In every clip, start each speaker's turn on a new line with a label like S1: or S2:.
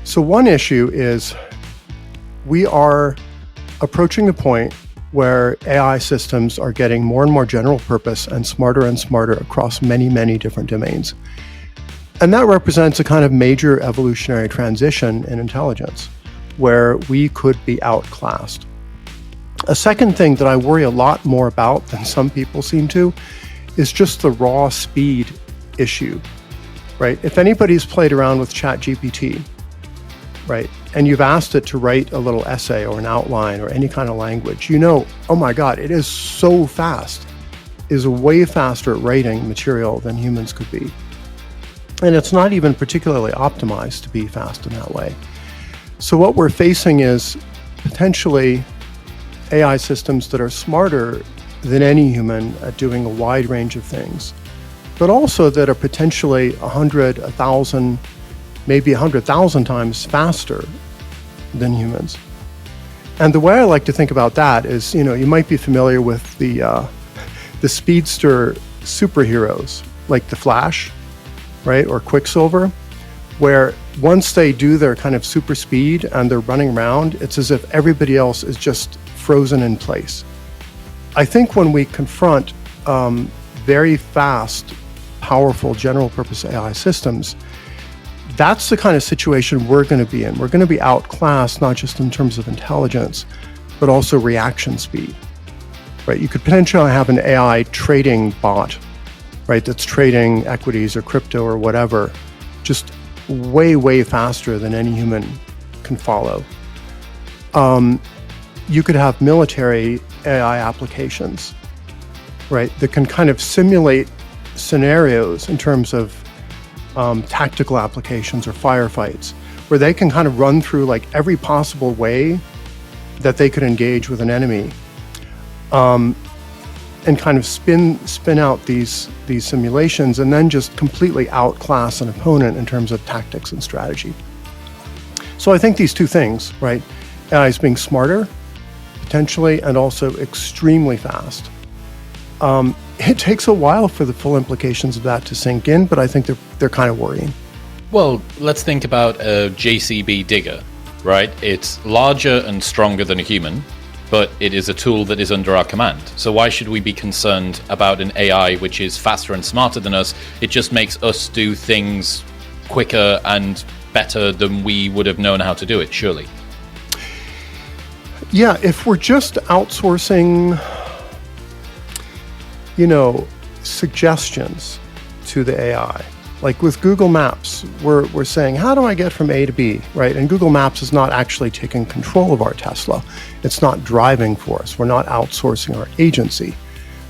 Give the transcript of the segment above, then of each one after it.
S1: So one issue is we are approaching the point where AI systems are getting more and more general purpose and smarter across many, many different domains. And that represents a kind of major evolutionary transition in intelligence, where we could be outclassed. A second thing that I worry a lot more about than some people seem to is just the raw speed issue, right? If anybody's played around with ChatGPT, right, and you've asked it to write a little essay or an outline or any kind of language, you know, oh my God, it is so fast, is way faster at writing material than humans could be. And it's not even particularly optimized to be fast in that way. So what we're facing is potentially AI systems that are smarter than any human at doing a wide range of things, but also that are potentially 100, 1,000, maybe 100,000 times faster than humans. And the way I like to think about that is, you know, you might be familiar with the speedster superheroes, like the Flash, right, or Quicksilver, where once they do their kind of super speed and they're running around, it's as if everybody else is just frozen in place. I think when we confront very fast, powerful general purpose AI systems, that's the kind of situation we're going to be in. We're going to be outclassed, not just in terms of intelligence, but also reaction speed, right? You could potentially have an AI trading bot, right, that's trading equities or crypto or whatever, just way, way faster than any human can follow. You could have military AI applications, right, that can kind of simulate scenarios in terms of tactical applications or firefights, where they can kind of run through like every possible way that they could engage with an enemy, and kind of spin out these simulations and then just completely outclass an opponent in terms of tactics and strategy. So I think these two things, right, AI is being smarter, potentially, and also extremely fast. It takes a while for the full implications of that to sink in, but I think they're kind of worrying.
S2: Well, let's think about a JCB digger, right? It's larger and stronger than a human, but it is a tool that is under our command. So why should we be concerned about an AI which is faster and smarter than us? It just makes us do things quicker and better than we would have known how to do it, surely.
S1: Yeah, if we're just outsourcing, you know, suggestions to the AI, like with Google Maps, we're saying, how do I get from A to B, right? And Google Maps is not actually taking control of our Tesla. It's not driving for us. We're not outsourcing our agency,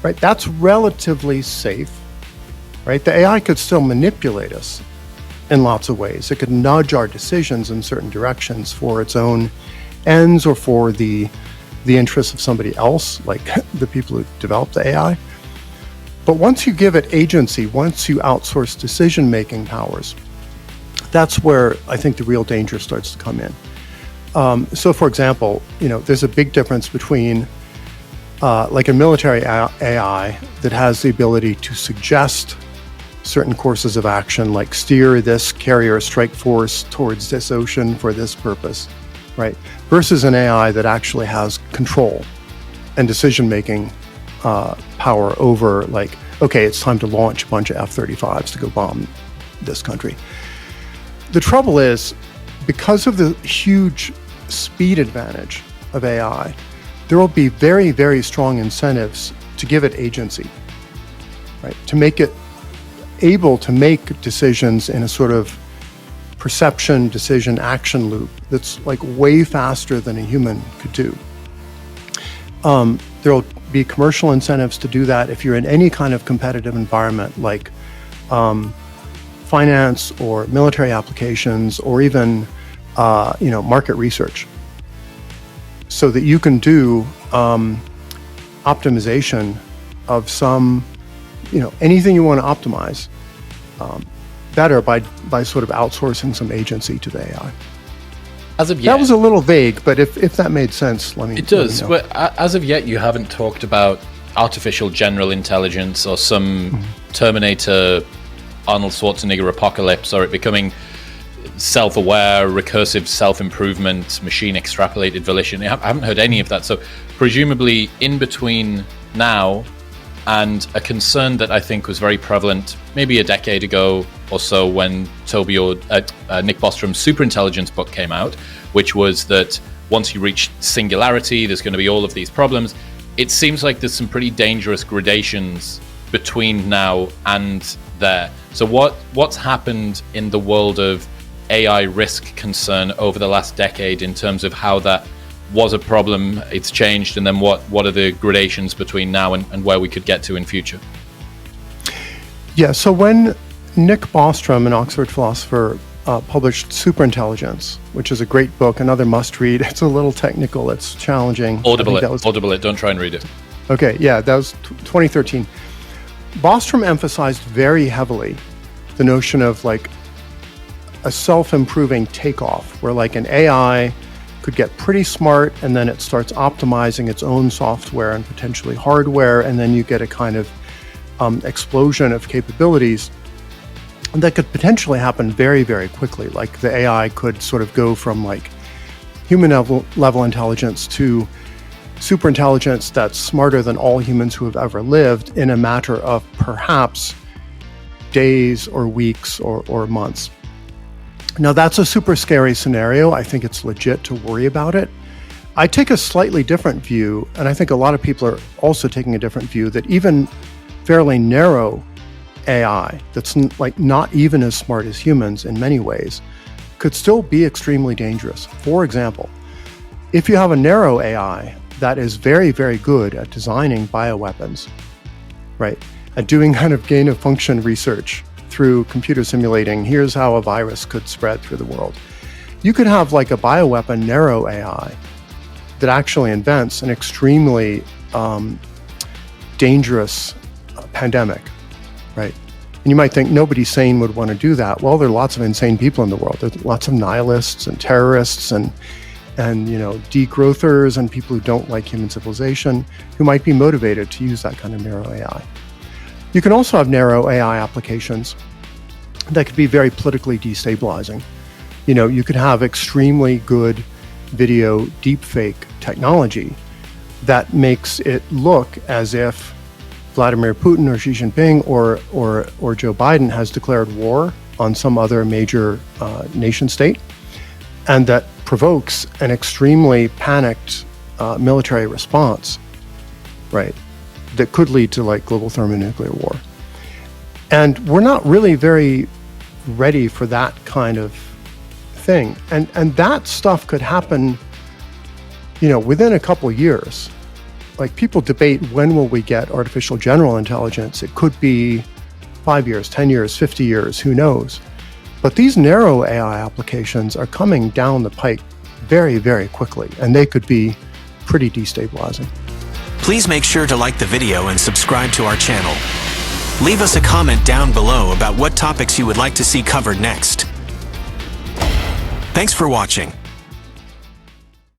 S1: right? That's relatively safe, right? The AI could still manipulate us in lots of ways. It could nudge our decisions in certain directions for its own ends or for the interests of somebody else, like the people who developed the AI. But once you give it agency, once you outsource decision-making powers, that's where I think the real danger starts to come in. So for example, you know, there's a big difference between like a military AI that has the ability to suggest certain courses of action, like steer this carrier strike force towards this ocean for this purpose, right? Versus an AI that actually has control and decision-making power over, like, okay, it's time to launch a bunch of F-35s to go bomb this country. The trouble is, because of the huge speed advantage of AI, there will be very, very strong incentives to give it agency, right? To make it able to make decisions in a sort of perception, decision, action loop that's like way faster than a human could do. There will be commercial incentives to do that if you're in any kind of competitive environment, like finance or military applications, or even you know, market research, so that you can do optimization of some, you know, anything you want to optimize better by sort of outsourcing some agency to the AI.
S2: As of yet,
S1: that was a little vague, but if that made sense, let me.
S2: It does.
S1: Let me know.
S2: But as of yet, you haven't talked about artificial general intelligence or some Terminator, Arnold Schwarzenegger apocalypse, or it becoming self-aware, recursive self-improvement, machine extrapolated volition. I haven't heard any of that. So presumably in between now and a concern that I think was very prevalent maybe a decade ago or so when Nick Bostrom's superintelligence book came out, which was that once you reach singularity, there's going to be all of these problems. It seems like there's some pretty dangerous gradations between now and there. So what's happened in the world of AI risk concern over the last decade in terms of how that was a problem, it's changed, and then what are the gradations between now and where we could get to in future?
S1: Yeah, so when Nick Bostrom, an Oxford philosopher, published Superintelligence, which is a great book, another must-read. It's a little technical, it's challenging.
S2: Audible it, don't try and read it.
S1: Okay, yeah, that was 2013. Bostrom emphasized very heavily the notion of like a self-improving takeoff, where like an AI could get pretty smart and then it starts optimizing its own software and potentially hardware, and then you get a kind of explosion of capabilities that could potentially happen very, very quickly. Like the AI could sort of go from like human level intelligence to super intelligence that's smarter than all humans who have ever lived in a matter of perhaps days or weeks or months. Now that's a super scary scenario. I think it's legit to worry about it. I take a slightly different view, and I think a lot of people are also taking a different view, that even fairly narrow AI that's like not even as smart as humans in many ways could still be extremely dangerous. For example, if you have a narrow AI that is very, very good at designing bioweapons, right, at doing kind of gain of function research through computer simulating, here's how a virus could spread through the world. You could have like a bioweapon narrow AI that actually invents an extremely dangerous pandemic, right? And you might think nobody sane would want to do that. Well, there are lots of insane people in the world. There's lots of nihilists and terrorists and degrowthers and people who don't like human civilization who might be motivated to use that kind of narrow AI. You can also have narrow AI applications that could be very politically destabilizing. You could have extremely good video deepfake technology that makes it look as if Vladimir Putin or Xi Jinping or Joe Biden has declared war on some other major nation state, and that provokes an extremely panicked military response, right, that could lead to like global thermonuclear war. And we're not really very ready for that kind of thing. And that stuff could happen, within a couple of years. Like people debate, when will we get artificial general intelligence? It could be 5 years, 10 years, 50 years, who knows? But these narrow AI applications are coming down the pike very, very quickly, and they could be pretty destabilizing.
S3: Please make sure to like the video and subscribe to our channel. Leave us a comment down below about what topics you would like to see covered next. Thanks for watching.